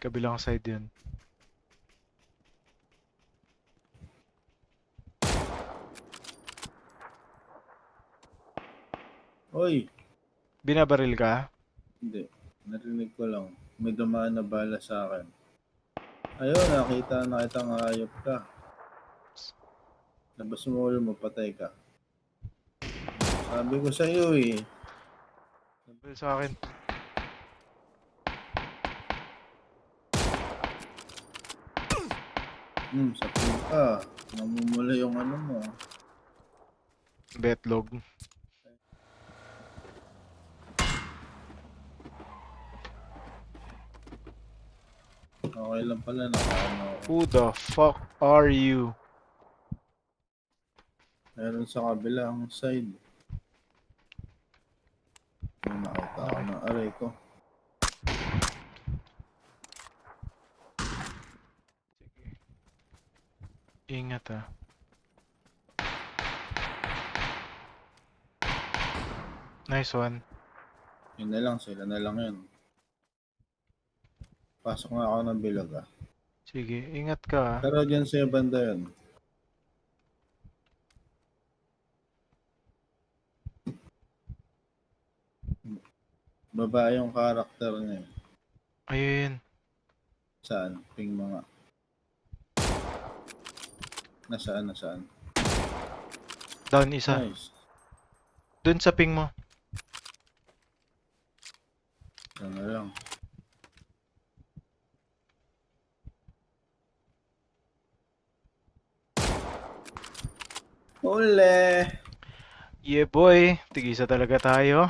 Kabilang side yun. Oy! Binabaril ka? Hindi. Narinig ko lang. May dumaan na bala sa akin. Ayun, nakita na kitang hayop ka. Labas mo ulo mo, patay ka. Sabi ko sa iyo eh. Baril sa akin. Sakit ka. Namumula yung ano mo. Betlog. Okay lang pala, nakaano ako. Who the fuck are you? Meron sa kabilang side. May nakita ako ng aray ko. Sige. Ingat ah. Nice one. Yun na lang, sila na lang yun. Pasok nga ako ng bilog ah. Sige, ingat ka ah. Pero dyan sa banda yun. Babae yung karakter niya eh. Ayun. Saan? Ping mga. Nasaan? Down isa. Nice. Dun sa ping mo. Yan na lang. Ule! Yeah boy, tigisa talaga tayo.